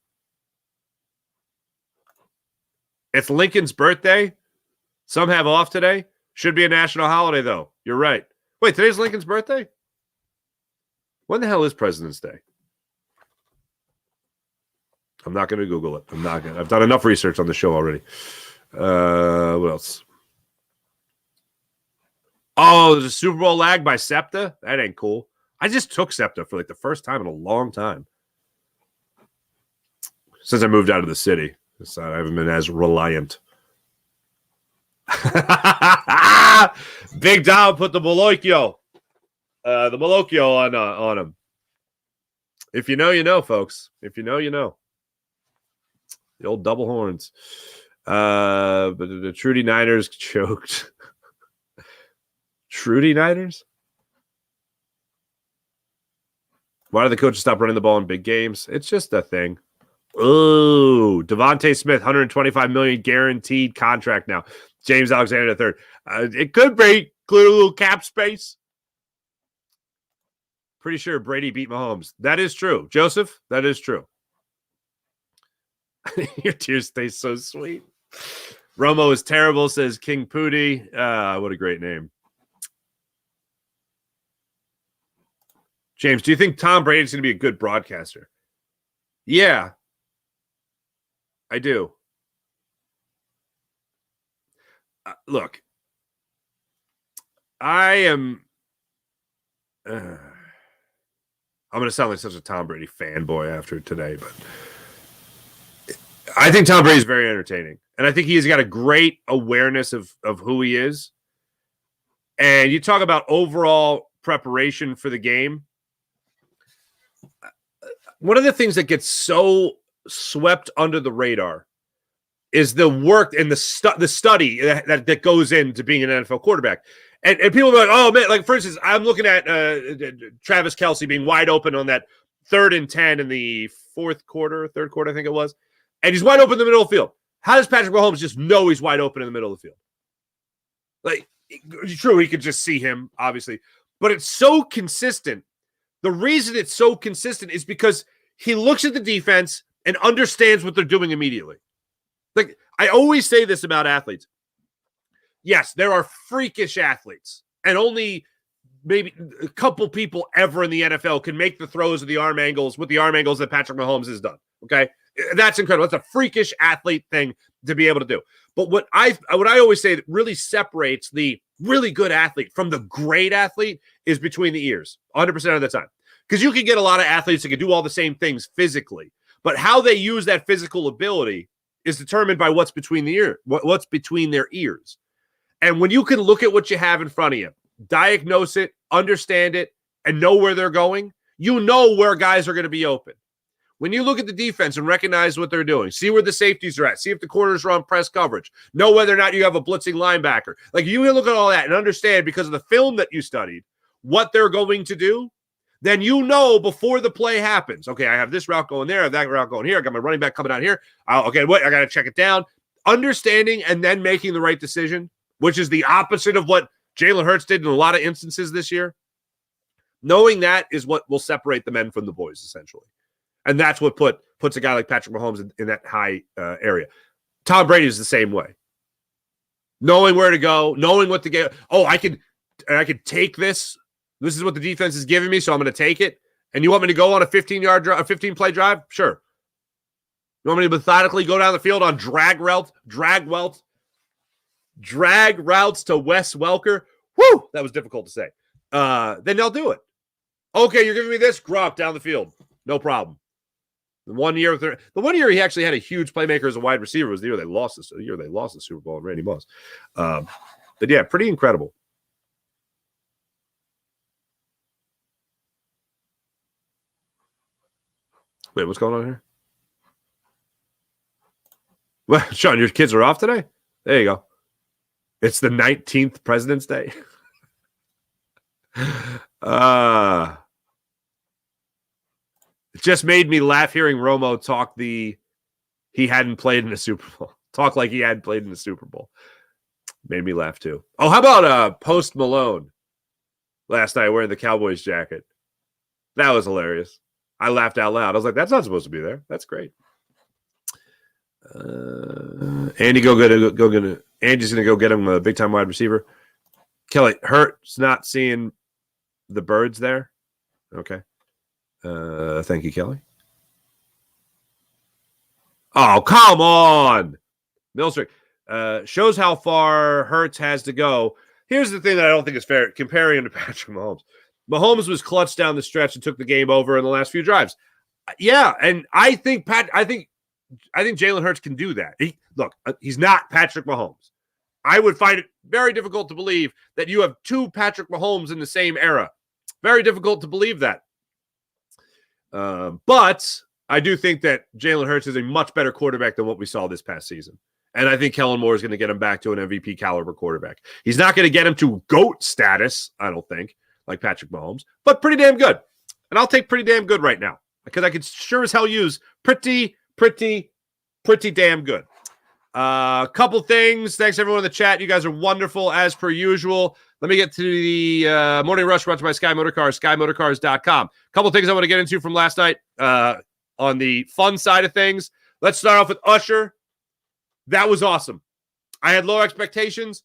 It's Lincoln's birthday. Some have off today. Should be a national holiday, though. You're right. Wait, today's Lincoln's birthday? When the hell is President's Day? I'm not going to Google it. I'm not going to. I've done enough research on the show already. What else? Oh, there's a Super Bowl lag by SEPTA? That ain't cool. I just took SEPTA for like the first time in a long time. Since I moved out of the city. So I haven't been as reliant. Big Dom put the Malocchio on him. If you know, you know, folks. If you know, you know. The old double horns. But the Trudy Niners choked. Trudy Niners? Why do the coaches stop running the ball in big games? It's just a thing. Oh, Devontae Smith, $125 million guaranteed contract now. James Alexander III. It could be clear a little cap space. Pretty sure Brady beat Mahomes. That is true. Joseph, that is true. Your tears stay so sweet. Romo is terrible, says King Pooty. What a great name. James, do you think Tom Brady's going to be a good broadcaster? Yeah, I do. Look, I'm going to sound like such a Tom Brady fanboy after today, but I think Tom Brady is very entertaining. And I think he's got a great awareness of who he is. And you talk about overall preparation for the game. One of the things that gets so swept under the radar is the work and the study that goes into being an NFL quarterback. And people are like, oh, man, like, for instance, I'm looking at Travis Kelce being wide open on that 3rd and 10 in the third quarter, I think it was. And he's wide open in the middle of the field. How does Patrick Mahomes just know he's wide open in the middle of the field? Like, true, he could just see him, obviously, but it's so consistent. The reason it's so consistent is because he looks at the defense and understands what they're doing immediately. Like, I always say this about athletes. Yes, there are freakish athletes, and only maybe a couple people ever in the NFL can make the throws of the arm angles with the arm angles that Patrick Mahomes has done. Okay, that's incredible. That's a freakish athlete thing to be able to do. But what I always say that really separates the really good athlete from the great athlete is between the ears, 100% of the time. Because you can get a lot of athletes that can do all the same things physically, but how they use that physical ability is determined by what's between what's between their ears. And when you can look at what you have in front of you, diagnose it, understand it, and know where they're going, you know where guys are going to be open. When you look at the defense and recognize what they're doing, see where the safeties are at, see if the corners are on press coverage, know whether or not you have a blitzing linebacker. Like, you can look at all that and understand, because of the film that you studied, what they're going to do. Then you know before the play happens, okay, I have this route going there, I have that route going here, I got my running back coming out here. Okay, wait, I got to check it down. Understanding and then making the right decision, which is the opposite of what Jalen Hurts did in a lot of instances this year. Knowing that is what will separate the men from the boys, essentially. And that's what puts a guy like Patrick Mahomes in that high area. Tom Brady is the same way. Knowing where to go, knowing what to get. Oh, I could take this. This is what the defense is giving me, so I'm going to take it. And you want me to go on a 15-play drive? Sure. You want me to methodically go down the field on drag routes to Wes Welker? Woo! That was difficult to say. Then they'll do it. Okay, you're giving me this? Gronk down the field. No problem. The one year he actually had a huge playmaker as a wide receiver was the year they lost the Super Bowl and Randy Moss. But yeah, pretty incredible. Wait, what's going on here? Well, Sean, your kids are off today? There you go. It's the 19th President's Day. It just made me laugh hearing Romo talk he hadn't played in a Super Bowl. Talk like he hadn't played in the Super Bowl. Made me laugh too. Oh, how about Post Malone last night wearing the Cowboys jacket? That was hilarious. I laughed out loud. I was like, that's not supposed to be there. That's great. Andy's gonna go get him a big time wide receiver. Kelly, Hurt's not seeing the birds there. Okay. Thank you, Kelly. Oh, come on. Millstrick shows how far Hurts has to go. Here's the thing that I don't think is fair, comparing him to Patrick Mahomes. Mahomes was clutch down the stretch and took the game over in the last few drives. Yeah, and I think Jalen Hurts can do that. He's not Patrick Mahomes. I would find it very difficult to believe that you have two Patrick Mahomes in the same era. Very difficult to believe that. But I do think that Jalen Hurts is a much better quarterback than what we saw this past season. And I think Kellen Moore is going to get him back to an MVP caliber quarterback. He's not going to get him to GOAT status, I don't think, like Patrick Mahomes, but pretty damn good. And I'll take pretty damn good right now because I could sure as hell use pretty damn good. Couple things. Thanks everyone in the chat. You guys are wonderful as per usual. Let me get to the Morning Rush brought to you by Sky Motorcars, skymotorcars.com. Couple things I want to get into from last night on the fun side of things. Let's start off with Usher. That was awesome. I had low expectations,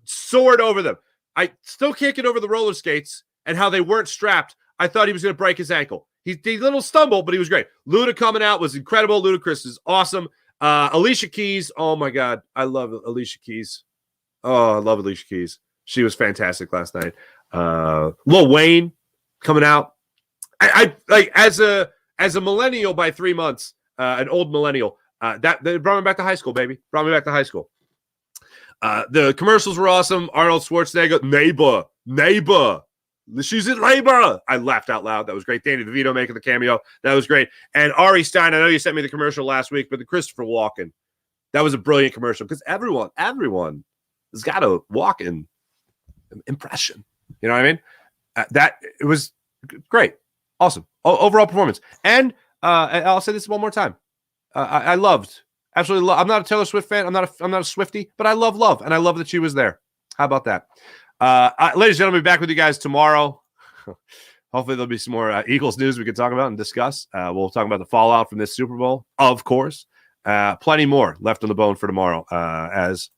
soared over them. I still can't get over the roller skates and how they weren't strapped. I thought he was going to break his ankle. He little stumbled, but he was great. Luda coming out was incredible. Ludacris is awesome. Alicia Keys. Oh my God. I love Alicia Keys. Oh, I love Alicia Keys. She was fantastic last night. Lil Wayne coming out. I like as a millennial by 3 months, an old millennial, that they brought me back to high school, baby. Brought me back to high school. The commercials were awesome. Arnold Schwarzenegger, neighbor. She's in labor. I laughed out loud. That was great. Danny DeVito making the cameo. That was great. And Ari Stein, I know you sent me the commercial last week, but the Christopher Walken, that was a brilliant commercial because everyone has got a Walken impression. You know what I mean? It was great. Awesome. Overall performance. And I'll say this one more time. I loved Absolutely love. I'm not a Taylor Swift fan. I'm not a Swiftie, but I love, and I love that she was there. How about that? Ladies and gentlemen, we'll be back with you guys tomorrow. Hopefully there'll be some more Eagles news we can talk about and discuss. We'll talk about the fallout from this Super Bowl, of course. Plenty more left on the bone for tomorrow, as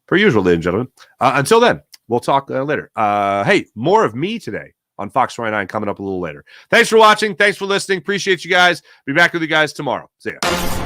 per usual, ladies and gentlemen. Until then, we'll talk later. Hey, more of me today on Fox 29 coming up a little later. Thanks for watching. Thanks for listening. Appreciate you guys. Be back with you guys tomorrow. See ya.